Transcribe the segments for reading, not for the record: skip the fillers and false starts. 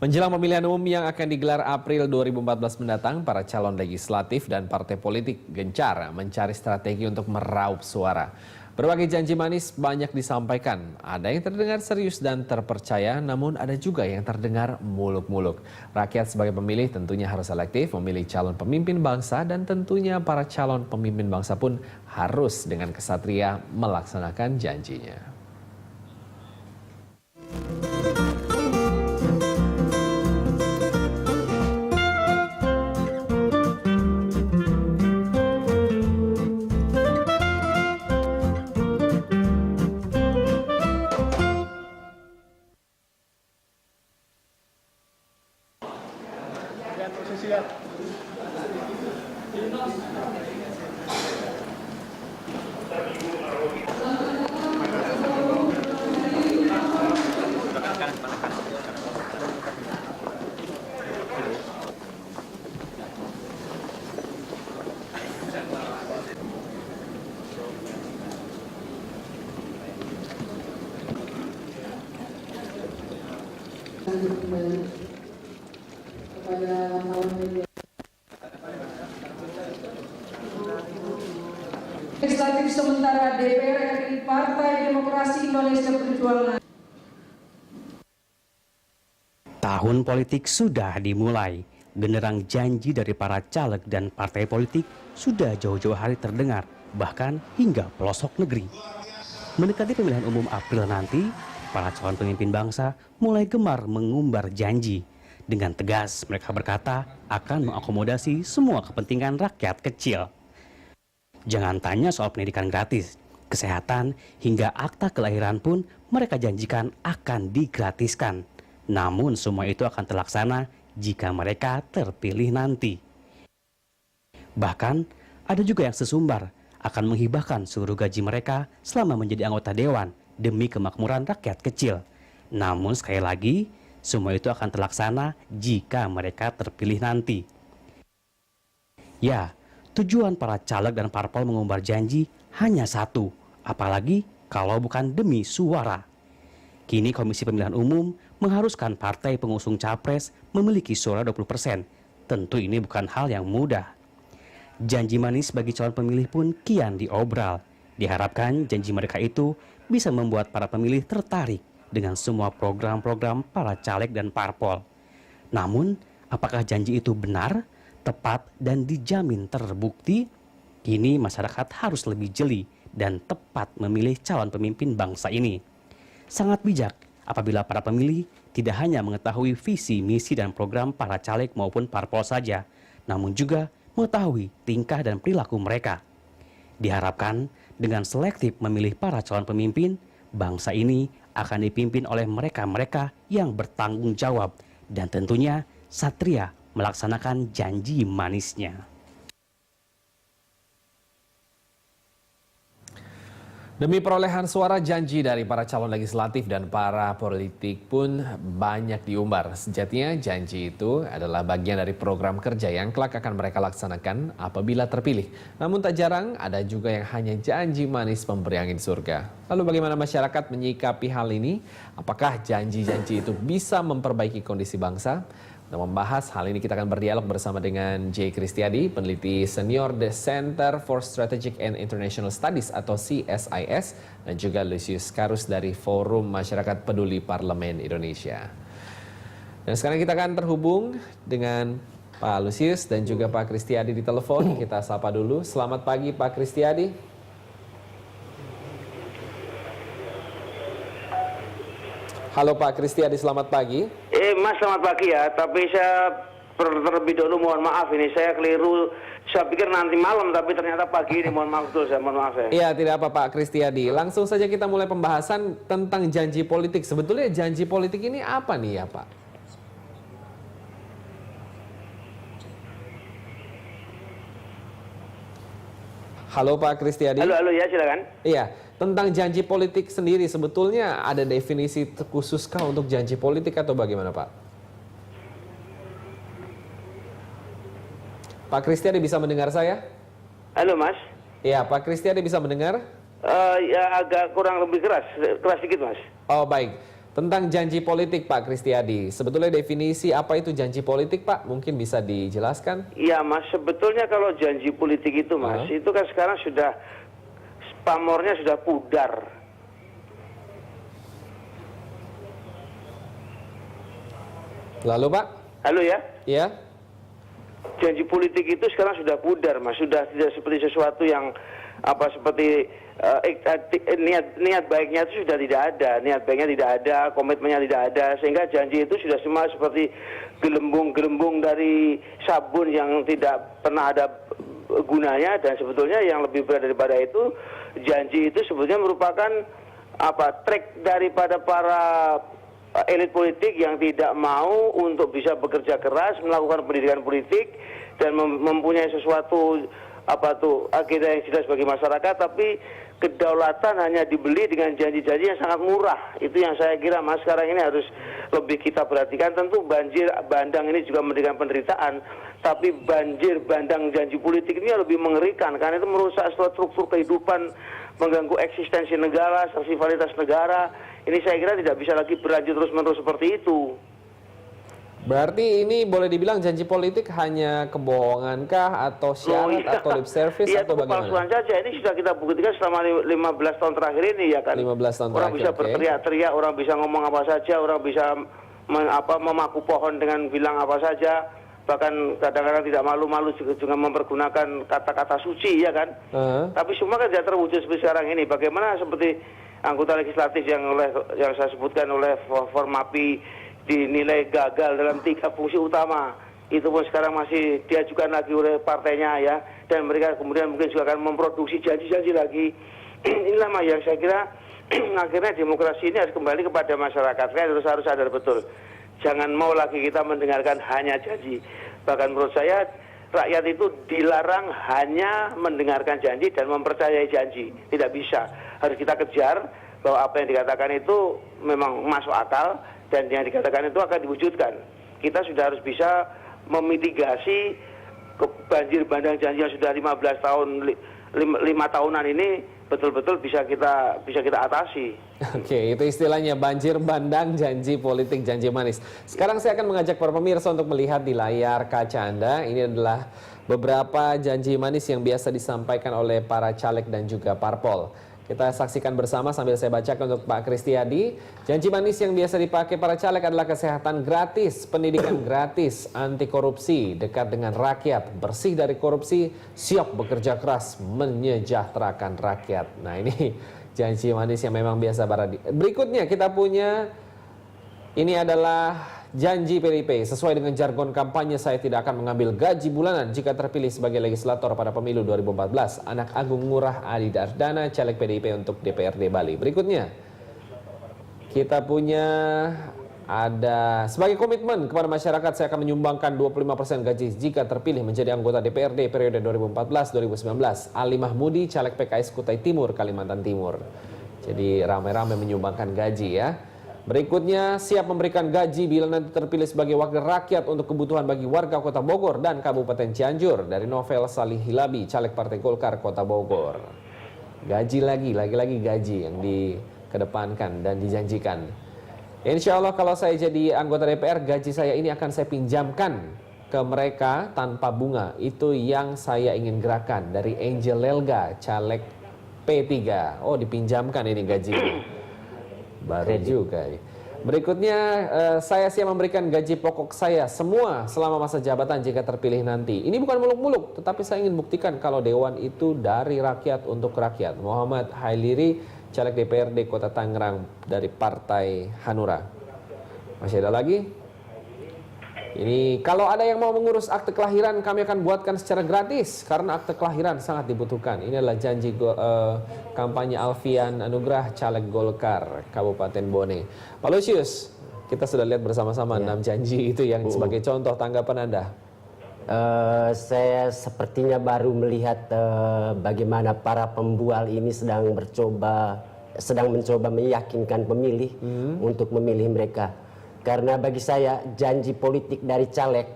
Menjelang pemilihan umum yang akan digelar April 2014 mendatang, para calon legislatif dan partai politik gencar mencari strategi untuk meraup suara. Berbagai janji manis banyak disampaikan. Ada yang terdengar serius dan terpercaya, namun ada juga yang terdengar muluk-muluk. Rakyat sebagai pemilih tentunya harus selektif memilih calon pemimpin bangsa, dan tentunya para calon pemimpin bangsa pun harus dengan kesatria melaksanakan janjinya. Legislatif sementara DPR RI Partai Demokrasi Indonesia Perjuangan. Tahun politik sudah dimulai. Genderang janji dari para caleg dan partai politik sudah jauh-jauh hari terdengar, bahkan hingga pelosok negeri. Mendekati pemilihan umum April nanti, para calon pemimpin bangsa mulai gemar mengumbar janji. Dengan tegas mereka berkata akan mengakomodasi semua kepentingan rakyat kecil. Jangan tanya soal pendidikan gratis, kesehatan, hingga akta kelahiran pun mereka janjikan akan digratiskan. Namun semua itu akan terlaksana jika mereka terpilih nanti. Bahkan ada juga yang sesumbar akan menghibahkan seluruh gaji mereka selama menjadi anggota dewan demi kemakmuran rakyat kecil. Namun sekali lagi, semua itu akan terlaksana jika mereka terpilih nanti. Ya, tujuan para caleg dan parpol mengumbar janji hanya satu, apalagi kalau bukan demi suara. Kini Komisi Pemilihan Umum mengharuskan partai pengusung capres memiliki suara 20%. Tentu ini bukan hal yang mudah. Janji manis bagi calon pemilih pun kian diobral. Diharapkan janji mereka itu bisa membuat para pemilih tertarik dengan semua program-program para caleg dan parpol. Namun, apakah janji itu benar, tepat, dan dijamin terbukti? Kini masyarakat harus lebih jeli dan tepat memilih calon pemimpin bangsa ini. Sangat bijak apabila para pemilih tidak hanya mengetahui visi, misi, dan program para caleg maupun parpol saja, namun juga mengetahui tingkah dan perilaku mereka. Diharapkan dengan selektif memilih para calon pemimpin, bangsa ini akan dipimpin oleh mereka-mereka yang bertanggung jawab dan tentunya satria melaksanakan janji manisnya. Demi perolehan suara, janji dari para calon legislatif dan para politik pun banyak diumbar. Sejatinya janji itu adalah bagian dari program kerja yang kelak akan mereka laksanakan apabila terpilih. Namun tak jarang ada juga yang hanya janji manis pemberi angin surga. Lalu bagaimana masyarakat menyikapi hal ini? Apakah janji-janji itu bisa memperbaiki kondisi bangsa? Untuk membahas hal ini kita akan berdialog bersama dengan J. Kristiadi, peneliti senior The Center for Strategic and International Studies atau CSIS, dan juga Lucius Karus dari Forum Masyarakat Peduli Parlemen Indonesia. Dan sekarang kita akan terhubung dengan Pak Lucius dan juga Pak Kristiadi di telepon. Kita sapa dulu. Selamat pagi Pak Kristiadi. Halo Pak Kristiadi, selamat pagi. Mas, selamat pagi ya. Tapi saya terlebih dahulu mohon maaf ini, saya keliru. Saya pikir nanti malam, tapi ternyata pagi ini. Mohon maaf betul, saya mohon maaf ya. Iya, tidak apa Pak Kristiadi. Langsung saja kita mulai pembahasan tentang janji politik. Sebetulnya janji politik ini apa nih ya Pak? Halo Pak Kristiadi. Halo ya, silakan. Iya. Tentang janji politik sendiri, sebetulnya ada definisi khususkah untuk janji politik atau bagaimana Pak? Pak Kristiadi bisa mendengar saya? Halo Mas. Iya, Pak Kristiadi bisa mendengar? Ya agak kurang lebih keras sedikit Mas. Oh baik. Tentang janji politik Pak Kristiadi, sebetulnya definisi apa itu janji politik Pak? Mungkin bisa dijelaskan? Iya Mas, sebetulnya kalau janji politik itu Mas, itu kan sekarang sudah pamornya sudah pudar. Lalu Pak? Halo ya? Ya? Janji politik itu sekarang sudah pudar Mas, sudah tidak seperti sesuatu yang seperti niat baiknya itu sudah tidak ada, niat baiknya tidak ada, komitmennya tidak ada, sehingga janji itu sudah semua seperti gelembung-gelembung dari sabun yang tidak pernah ada gunanya. Dan sebetulnya yang lebih berat daripada itu, janji itu sebetulnya merupakan trik daripada para elit politik yang tidak mau untuk bisa bekerja keras, melakukan pendidikan politik dan mempunyai sesuatu agenda yang jelas bagi masyarakat, tapi kedaulatan hanya dibeli dengan janji-janji yang sangat murah. Itu yang saya kira Mas sekarang ini harus lebih kita perhatikan. Tentu banjir bandang ini juga memberikan penderitaan, tapi banjir bandang janji politik ini lebih mengerikan karena itu merusak struktur kehidupan, mengganggu eksistensi negara, rivalitas negara. Ini saya kira tidak bisa lagi berlanjut terus-menerus seperti itu. Berarti ini boleh dibilang janji politik hanya kebohongankah atau syarat atau lip service atau bagaimana? Palsuan saja. Ini sudah kita buktikan selama 15 tahun terakhir ini ya kan. 15 tahun orang terakhir, bisa berteriak-teriak, orang bisa ngomong apa saja, orang bisa memaku pohon dengan bilang apa saja. Bahkan kadang-kadang tidak malu-malu juga mempergunakan kata-kata suci ya kan. Tapi semua kan tidak terwujud seperti sekarang ini. Bagaimana seperti anggota legislatif yang saya sebutkan oleh Formapi dinilai gagal dalam 3 fungsi utama, itu pun sekarang masih diajukan lagi oleh partainya ya, dan mereka kemudian mungkin juga akan memproduksi janji-janji lagi. Inilah yang saya kira akhirnya demokrasi ini harus kembali kepada masyarakat. Kan harus sadar betul, jangan mau lagi kita mendengarkan hanya janji. Bahkan menurut saya rakyat itu dilarang hanya mendengarkan janji dan mempercayai janji. Tidak bisa, harus kita kejar bahwa apa yang dikatakan itu memang masuk akal dan yang dikatakan itu akan diwujudkan. Kita sudah harus bisa memitigasi banjir bandang janji yang sudah 15 tahun, 5 tahunan ini betul-betul bisa kita atasi. Oke, itu istilahnya banjir bandang janji politik, janji manis. Sekarang saya akan mengajak para pemirsa untuk melihat di layar kaca Anda. Ini adalah beberapa janji manis yang biasa disampaikan oleh para caleg dan juga parpol. Kita saksikan bersama sambil saya bacakan untuk Pak Kristiadi. Janji manis yang biasa dipakai para caleg adalah kesehatan gratis, pendidikan gratis, anti korupsi, dekat dengan rakyat, bersih dari korupsi, siap bekerja keras, menyejahterakan rakyat. Nah ini janji manis yang memang biasa para berikutnya kita punya, ini adalah janji PDIP. Sesuai dengan jargon kampanye, saya tidak akan mengambil gaji bulanan jika terpilih sebagai legislator pada pemilu 2014. Anak Agung Ngurah Adi Dardana, caleg PDIP untuk DPRD Bali. Berikutnya, kita punya ada sebagai komitmen kepada masyarakat, saya akan menyumbangkan 25% gaji jika terpilih menjadi anggota DPRD periode 2014-2019. Ali Mahmudi, caleg PKS Kutai Timur, Kalimantan Timur. Jadi ramai-ramai menyumbangkan gaji ya. Berikutnya, siap memberikan gaji bila nanti terpilih sebagai wakil rakyat untuk kebutuhan bagi warga Kota Bogor dan Kabupaten Cianjur. Dari Novel Salih Hilabi, caleg Partai Golkar Kota Bogor. Gaji lagi-lagi gaji yang dikedepankan dan dijanjikan. Insya Allah kalau saya jadi anggota DPR, gaji saya ini akan saya pinjamkan ke mereka tanpa bunga. Itu yang saya ingin gerakan. Dari Angel Lelga, caleg P3. Oh, dipinjamkan ini gajinya. Baru juga. Berikutnya, saya siap memberikan gaji pokok saya semua selama masa jabatan jika terpilih nanti. Ini bukan muluk-muluk, tetapi saya ingin buktikan kalau Dewan itu dari rakyat untuk rakyat. Muhammad Hailiri, caleg DPRD Kota Tangerang dari Partai Hanura. Masih ada lagi? Ini kalau ada yang mau mengurus akte kelahiran, kami akan buatkan secara gratis karena akte kelahiran sangat dibutuhkan. Ini adalah janji kampanye Alfian Anugrah, caleg Golkar Kabupaten Bone. Pak Lusius, kita sudah lihat bersama-sama 6 janji itu yang sebagai contoh, tanggapan Anda. Saya sepertinya baru melihat bagaimana para pembual ini sedang mencoba meyakinkan pemilih untuk memilih mereka. Karena bagi saya janji politik dari caleg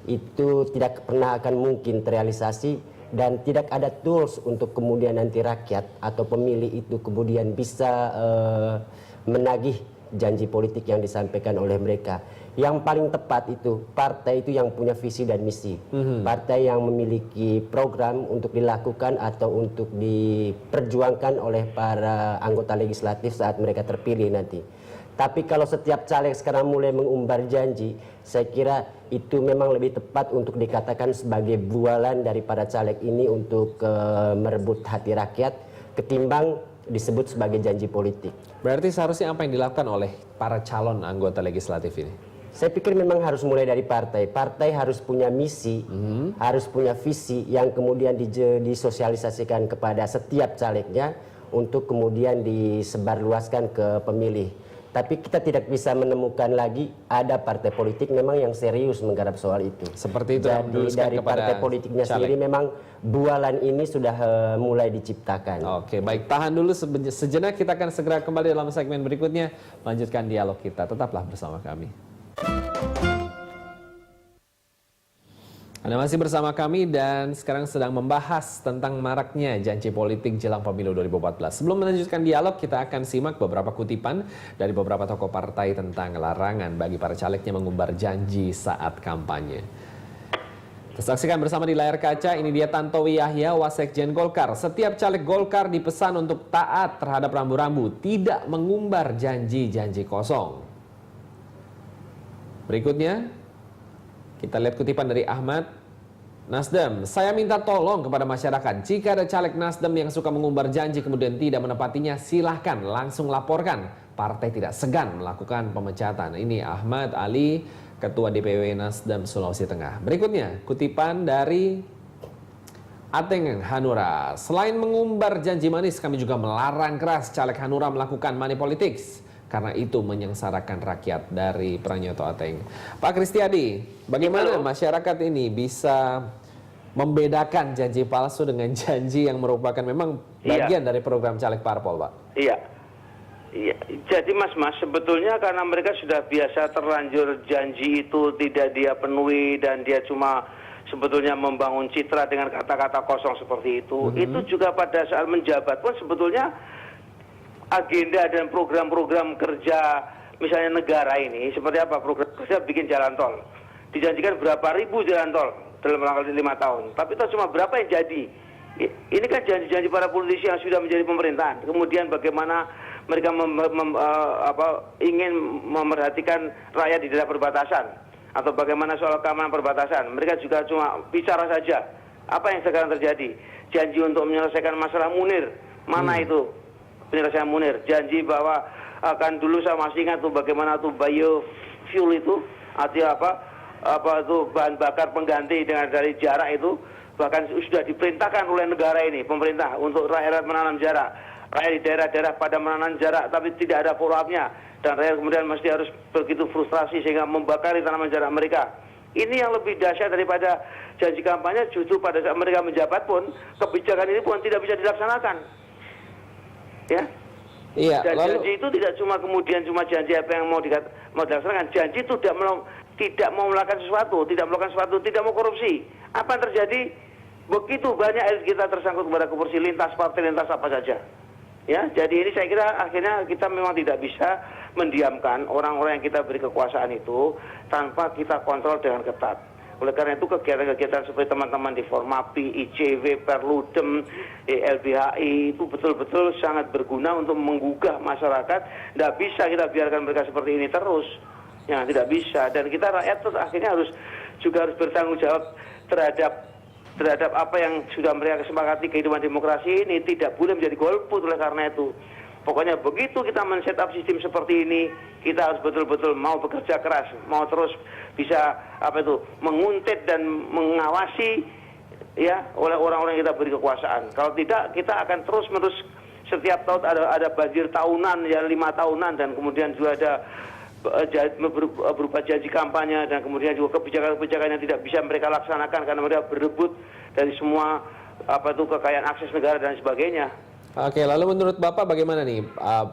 itu tidak pernah akan mungkin terrealisasi dan tidak ada tools untuk kemudian nanti rakyat atau pemilih itu kemudian bisa menagih janji politik yang disampaikan oleh mereka. Yang paling tepat itu partai itu yang punya visi dan misi, partai yang memiliki program untuk dilakukan atau untuk diperjuangkan oleh para anggota legislatif saat mereka terpilih nanti. Tapi kalau setiap caleg sekarang mulai mengumbar janji, saya kira itu memang lebih tepat untuk dikatakan sebagai bualan daripada caleg ini untuk merebut hati rakyat ketimbang disebut sebagai janji politik. Berarti seharusnya apa yang dilakukan oleh para calon anggota legislatif ini? Saya pikir memang harus mulai dari partai. Partai harus punya misi, harus punya visi yang kemudian disosialisasikan kepada setiap calegnya untuk kemudian disebarluaskan ke pemilih. Tapi kita tidak bisa menemukan lagi ada partai politik memang yang serius menggarap soal itu. Seperti itu. Jadi dari partai politiknya sendiri memang bualan ini sudah mulai diciptakan. Oke, baik, tahan dulu sejenak, kita akan segera kembali dalam segmen berikutnya lanjutkan dialog kita. Tetaplah bersama kami. Anda masih bersama kami dan sekarang sedang membahas tentang maraknya janji politik jelang pemilu 2014. Sebelum melanjutkan dialog, kita akan simak beberapa kutipan dari beberapa tokoh partai tentang larangan bagi para calegnya mengumbar janji saat kampanye. Kita saksikan bersama di layar kaca, ini dia Tantowi Yahya, Wasekjen Golkar. Setiap caleg Golkar dipesan untuk taat terhadap rambu-rambu, tidak mengumbar janji-janji kosong. Berikutnya, kita lihat kutipan dari Ahmad Nasdem. Saya minta tolong kepada masyarakat, jika ada caleg Nasdem yang suka mengumbar janji kemudian tidak menepatinya, silahkan langsung laporkan. Partai tidak segan melakukan pemecatan. Ini Ahmad Ali, Ketua DPW Nasdem Sulawesi Tengah. Berikutnya, kutipan dari Ateng Hanura. Selain mengumbar janji manis, kami juga melarang keras caleg Hanura melakukan money politics, karena itu menyengsarakan rakyat. Dari Pranyoto Ateng. Pak Kristiadi, bagaimana masyarakat ini bisa membedakan janji palsu dengan janji yang merupakan memang bagian dari program caleg parpol, Pak? Iya. Jadi Mas, sebetulnya karena mereka sudah biasa terlanjur janji itu tidak dia penuhi dan dia cuma sebetulnya membangun citra dengan kata-kata kosong seperti itu. Itu juga pada saat menjabat pun sebetulnya agenda dan program-program kerja misalnya negara ini seperti apa, program kerja bikin jalan tol, dijanjikan berapa ribu jalan tol dalam rangka 5 tahun, tapi itu cuma berapa yang jadi. Ini kan janji-janji para politisi yang sudah menjadi pemerintahan. Kemudian bagaimana mereka ingin memerhatikan rakyat di daerah perbatasan, atau bagaimana soal keamanan perbatasan, mereka juga cuma bicara saja. Apa yang sekarang terjadi? Janji untuk menyelesaikan masalah Munir, mana itu penyelesaian Munir? Janji bahwa akan, dulu saya masih ingat tuh bagaimana tuh biofuel itu, artinya apa itu bahan bakar pengganti dengan dari jarak itu, bahkan sudah diperintahkan oleh negara ini, pemerintah, untuk rakyat menanam jarak. Rakyat di daerah-daerah pada menanam jarak tapi tidak ada follow up-nya, dan rakyat kemudian mesti harus begitu frustrasi sehingga membakari tanaman jarak mereka. Ini yang lebih dahsyat daripada janji kampanye, justru pada saat mereka menjabat pun kebijakan ini pun tidak bisa dilaksanakan. Ya. Iya, dan janji itu tidak cuma kemudian cuma janji apa yang mau dilaksanakan. Janji itu tidak mau melakukan sesuatu, tidak mau korupsi. Apa yang terjadi? Begitu banyak elit kita tersangkut kepada korupsi, lintas partai, lintas apa saja. Ya, jadi ini saya kira akhirnya kita memang tidak bisa mendiamkan orang-orang yang kita beri kekuasaan itu tanpa kita kontrol dengan ketat. Oleh karena itu kegiatan-kegiatan seperti teman-teman di Formapi, ICW, Perludem, LBHI itu betul-betul sangat berguna untuk menggugah masyarakat. Tidak bisa kita biarkan mereka seperti ini terus. Ya, tidak bisa. Dan kita rakyat terus akhirnya harus bertanggung jawab terhadap apa yang sudah mereka kesepakati. Kehidupan demokrasi ini tidak boleh menjadi golput. Oleh karena itu, pokoknya begitu kita men-set up sistem seperti ini, kita harus betul-betul mau bekerja keras, mau terus bisa menguntit dan mengawasi ya oleh orang-orang yang kita beri kekuasaan. Kalau tidak, kita akan terus-menerus setiap tahun ada banjir tahunan, ya 5 tahunan, dan kemudian juga ada berupa janji kampanye, dan kemudian juga kebijakan-kebijakan yang tidak bisa mereka laksanakan karena mereka berebut dari semua kekayaan akses negara dan sebagainya. Oke, lalu menurut Bapak bagaimana nih,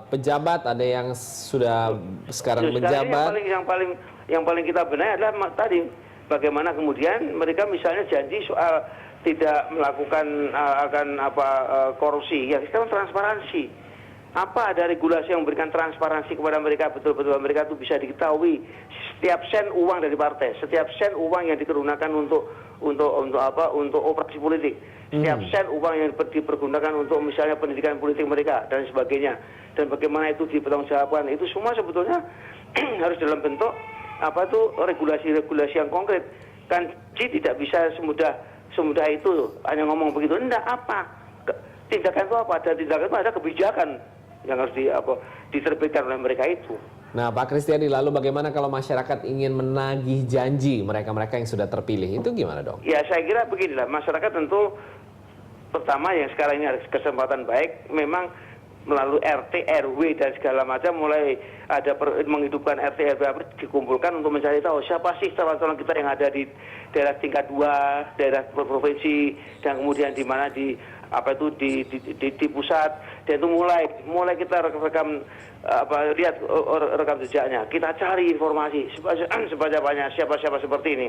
pejabat ada yang sudah sekarang menjabat? Yang paling kita benahi adalah tadi bagaimana kemudian mereka misalnya janji soal tidak melakukan korupsi, ya sekarang transparansi. Apa ada regulasi yang memberikan transparansi kepada mereka, betul-betul mereka itu bisa diketahui setiap sen uang dari partai, setiap sen uang yang digunakan untuk operasi politik, setiap sen uang yang dipergunakan untuk misalnya pendidikan politik mereka dan sebagainya, dan bagaimana itu dipertanggungjawabkan, itu semua sebetulnya harus dalam bentuk regulasi-regulasi yang konkret. Kan tidak bisa semudah itu hanya ngomong begitu. Enggak, tindakan itu apa? Ada tindakan itu ada kebijakan yang harus diterbitkan oleh mereka itu. Nah, Pak Kristiadi, lalu bagaimana kalau masyarakat ingin menagih janji mereka-mereka yang sudah terpilih? Itu gimana dong? Ya, saya kira beginilah, masyarakat tentu pertama yang sekarang ini ada kesempatan baik, memang melalui RT, RW dan segala macam mulai ada menghidupkan RT, RW dikumpulkan untuk mencari tahu siapa sih calon-calon kita yang ada di daerah tingkat 2, daerah provinsi, dan kemudian di mana di pusat, dan itu mulai kita lihat rekam jejaknya, kita cari informasi sebanyak-banyak siapa-siapa seperti ini.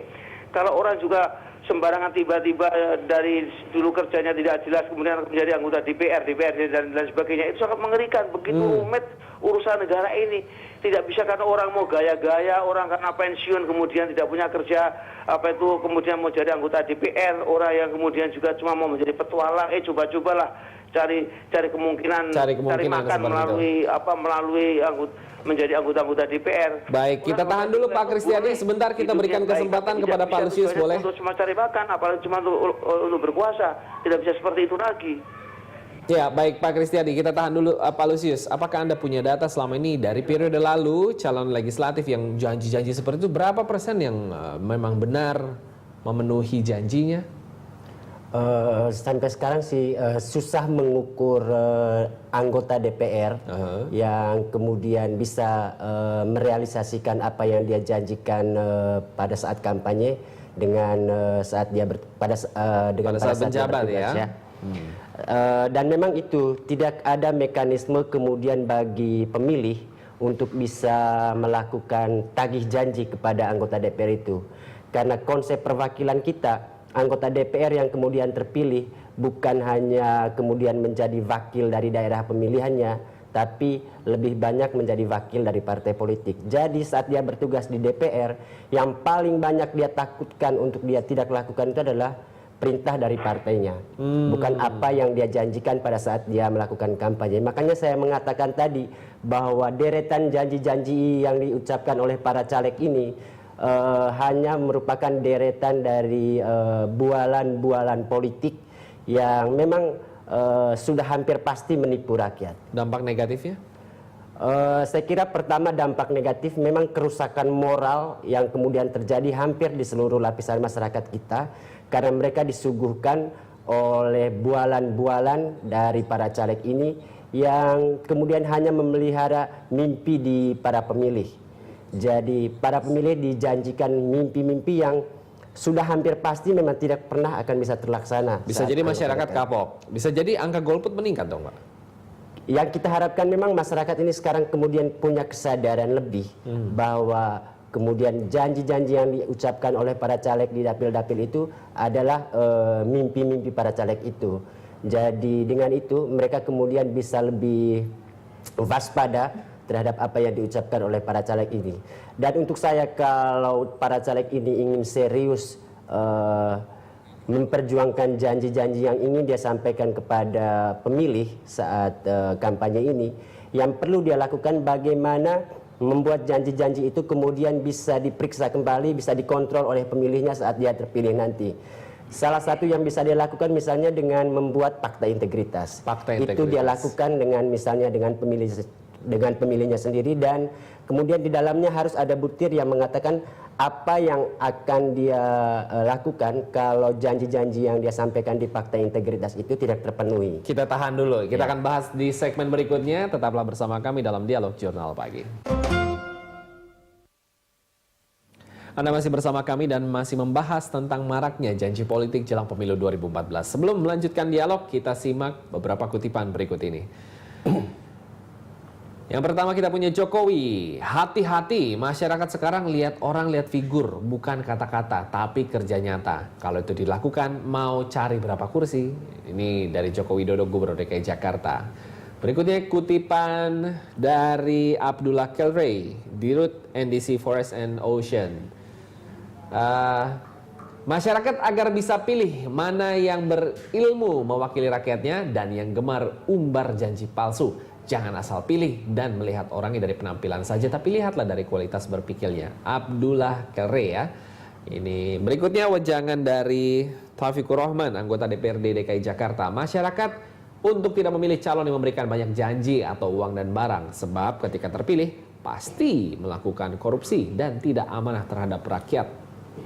Kalau orang juga sembarangan tiba-tiba dari dulu kerjanya tidak jelas kemudian menjadi anggota DPR dan sebagainya, itu sangat mengerikan. Begitu rumit urusan negara ini. Tidak bisa karena orang mau gaya-gaya, orang karena pensiun kemudian tidak punya kerja, kemudian mau jadi anggota DPR, orang yang kemudian juga cuma mau menjadi petualang, coba-cobalah cari kemungkinan cari makan melalui menjadi anggota DPR. Baik, kita tahan dulu Pak Kristiadi, sebentar kita berikan kesempatan kepada Pak Lusius, boleh? Untuk cuma cari makan, apalagi cuma untuk berkuasa, tidak bisa seperti itu lagi. Ya, baik Pak Kristiadi, kita tahan dulu. Pak Lusius, apakah Anda punya data selama ini dari periode lalu calon legislatif yang janji-janji seperti itu, berapa persen yang memang benar memenuhi janjinya? Sampai sekarang sih susah mengukur anggota DPR yang kemudian bisa merealisasikan apa yang dia janjikan pada saat kampanye dengan saat dia pada saat menjabat ya. Dan memang itu tidak ada mekanisme kemudian bagi pemilih untuk bisa melakukan tagih janji kepada anggota DPR itu, karena konsep perwakilan kita, anggota DPR yang kemudian terpilih bukan hanya kemudian menjadi wakil dari daerah pemilihannya, tapi lebih banyak menjadi wakil dari partai politik. Jadi saat dia bertugas di DPR, yang paling banyak dia takutkan untuk dia tidak lakukan itu adalah perintah dari partainya, bukan apa yang dia janjikan pada saat dia melakukan kampanye. Makanya saya mengatakan tadi bahwa deretan janji-janji yang diucapkan oleh para caleg ini hanya merupakan deretan dari bualan-bualan politik yang memang sudah hampir pasti menipu rakyat. Dampak negatifnya? Saya kira pertama dampak negatif memang kerusakan moral yang kemudian terjadi hampir di seluruh lapisan masyarakat kita, karena mereka disuguhkan oleh bualan-bualan dari para caleg ini yang kemudian hanya memelihara mimpi di para pemilih. Jadi para pemilih dijanjikan mimpi-mimpi yang sudah hampir pasti memang tidak pernah akan bisa terlaksana. Bisa jadi masyarakat kapok, bisa jadi angka golput meningkat dong Pak? Yang kita harapkan memang masyarakat ini sekarang kemudian punya kesadaran lebih bahwa kemudian janji-janji yang diucapkan oleh para caleg di dapil-dapil itu adalah mimpi-mimpi para caleg itu. Jadi dengan itu mereka kemudian bisa lebih waspada terhadap apa yang diucapkan oleh para caleg ini. Dan untuk saya, kalau para caleg ini ingin serius memperjuangkan janji-janji yang ingin dia sampaikan kepada pemilih saat kampanye ini, yang perlu dia lakukan bagaimana membuat janji-janji itu kemudian bisa diperiksa kembali, bisa dikontrol oleh pemilihnya saat dia terpilih nanti. Salah satu yang bisa dia lakukan misalnya dengan membuat fakta integritas. Itu dia lakukan dengan misalnya dengan pemilihnya sendiri, dan kemudian di dalamnya harus ada butir yang mengatakan apa yang akan dia lakukan kalau janji-janji yang dia sampaikan di fakta integritas itu tidak terpenuhi. Kita tahan dulu, kita akan bahas di segmen berikutnya. Tetaplah bersama kami dalam Dialog Jurnal Pagi. Anda masih bersama kami dan masih membahas tentang maraknya janji politik jelang pemilu 2014. Sebelum melanjutkan dialog, kita simak beberapa kutipan berikut ini. Yang pertama kita punya Jokowi. Hati-hati, masyarakat sekarang lihat figur, bukan kata-kata, tapi kerja nyata. Kalau itu dilakukan, mau cari berapa kursi? Ini dari Joko Widodo, Gubernur DKI Jakarta. Berikutnya kutipan dari Abdullah Kelrey, Dirut NDC Forest and Ocean. Masyarakat agar bisa pilih mana yang berilmu mewakili rakyatnya dan yang gemar umbar janji palsu. Jangan asal pilih dan melihat orangnya dari penampilan saja, tapi lihatlah dari kualitas berpikirnya. Abdullah Kelrey ya. Ini berikutnya wejangan dari Taufikur Rahman, anggota DPRD DKI Jakarta. Masyarakat untuk tidak memilih calon yang memberikan banyak janji atau uang dan barang. Sebab ketika terpilih, pasti melakukan korupsi dan tidak amanah terhadap rakyat.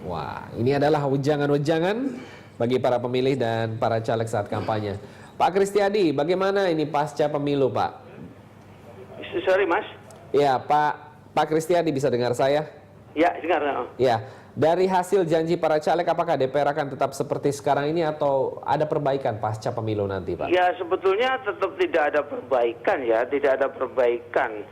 Wah, ini adalah wejangan-wejangan bagi para pemilih dan para caleg saat kampanye. Pak Kristiadi, bagaimana ini pasca pemilu, Pak? Sorry, Mas. Ya, Pak Kristiadi bisa dengar saya? Ya, dengar. Ya, dari hasil janji para caleg, apakah DPR akan tetap seperti sekarang ini atau ada perbaikan pasca pemilu nanti, Pak? Ya, sebetulnya tetap tidak ada perbaikan ya, tidak ada perbaikan.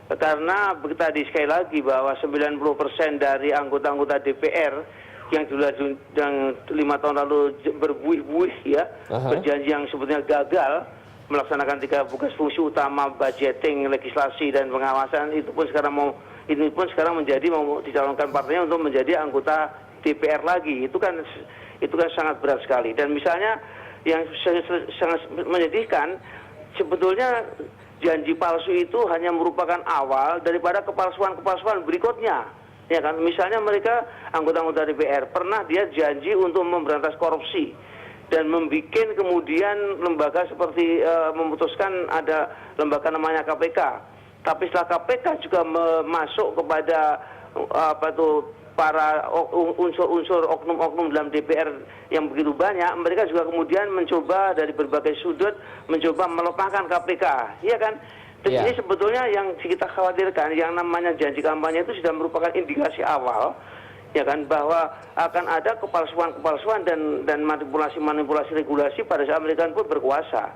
Karena tadi sekali lagi bahwa 90% dari anggota-anggota DPR yang dulu 5 tahun lalu berbuih-buih ya, berjanji yang sebetulnya gagal melaksanakan 3 tugas fungsi utama, budgeting, legislasi dan pengawasan, ini pun sekarang menjadi mau dicalonkan partainya untuk menjadi anggota DPR lagi. Itu kan sangat berat sekali. Dan misalnya yang sangat menyedihkan, sebetulnya janji palsu itu hanya merupakan awal daripada kepalsuan-kepalsuan berikutnya. Ya kan, misalnya mereka anggota-anggota DPR pernah dia janji untuk memberantas korupsi dan membuat kemudian lembaga seperti memutuskan ada lembaga namanya KPK. Tapi setelah KPK juga masuk kepada para unsur-unsur oknum-oknum dalam DPR yang begitu banyak, mereka juga kemudian mencoba dari berbagai sudut mencoba melemahkan KPK, iya kan? Dan ini sebetulnya yang kita khawatirkan, yang namanya janji kampanye itu sudah merupakan indikasi awal, ya kan, bahwa akan ada kepalsuan-kepalsuan dan manipulasi-manipulasi regulasi pada saat mereka pun berkuasa.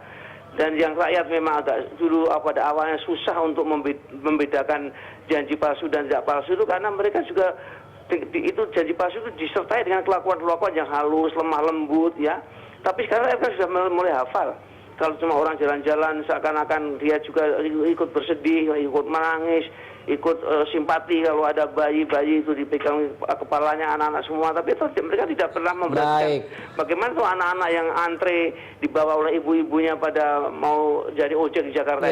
Dan yang rakyat memang agak dulu pada awalnya susah untuk membedakan janji palsu dan tidak palsu itu karena mereka juga itu janji palsu itu disertai dengan kelakuan-kelakuan yang halus, lemah lembut ya. Tapi sekarang mereka sudah mulai hafal. Kalau cuma orang jalan-jalan seakan-akan dia juga ikut bersedih, ikut menangis, ikut simpati kalau ada bayi-bayi itu dipegang kepalanya anak-anak semua, tapi itu mereka tidak pernah memperhatikan bagaimana tuh anak-anak yang antre dibawa oleh ibu-ibunya pada mau jadi ojek di Jakarta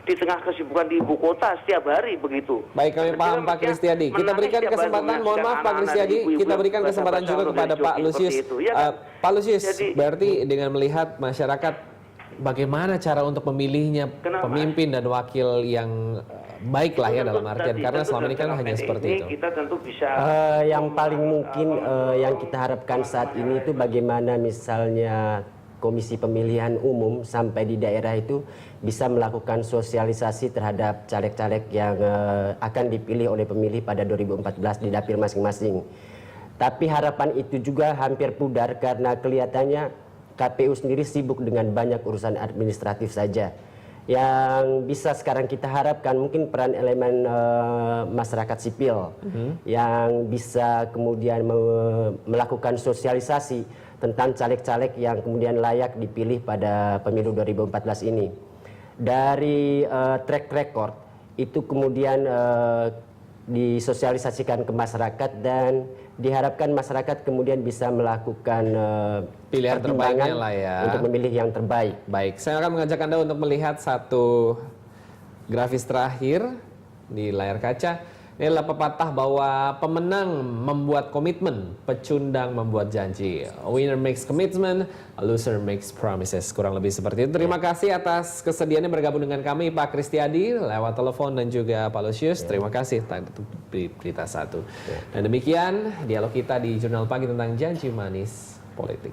di tengah kesibukan di ibu kota setiap hari begitu. Baik, kami paham Pak Kristiadi. Kita berikan kesempatan, mohon maaf Pak Kristiadi, kita berikan kesempatan juga kepada Pak Lusius. Pak Lusius, berarti dengan melihat masyarakat, bagaimana cara untuk memilihnya pemimpin dan wakil yang baik lah ya dalam artian, karena selama ini kan hanya seperti itu. Kita tentu bisa yang paling mungkin yang kita harapkan saat ini itu bagaimana misalnya Komisi Pemilihan Umum sampai di daerah itu bisa melakukan sosialisasi terhadap caleg-caleg yang akan dipilih oleh pemilih pada 2014 di dapil masing-masing. Tapi harapan itu juga hampir pudar karena kelihatannya KPU sendiri sibuk dengan banyak urusan administratif saja. Yang bisa sekarang kita harapkan mungkin peran elemen masyarakat sipil yang bisa kemudian melakukan sosialisasi tentang caleg-caleg yang kemudian layak dipilih pada pemilu 2014 ini. Dari track record itu kemudian disosialisasikan ke masyarakat dan diharapkan masyarakat kemudian bisa melakukan pilihan terbaiknya lah ya, untuk memilih yang terbaik. Baik, saya akan mengajak Anda untuk melihat satu grafis terakhir di layar kaca. Ini adalah pepatah bahwa pemenang membuat komitmen, pecundang membuat janji. A winner makes commitment, a loser makes promises. Kurang lebih seperti itu. Terima kasih atas kesediaannya bergabung dengan kami Pak Kristiadi lewat telepon dan juga Pak Lusius. Terima kasih untuk Berita Satu. Dan demikian dialog kita di Jurnal Pagi tentang janji manis politik.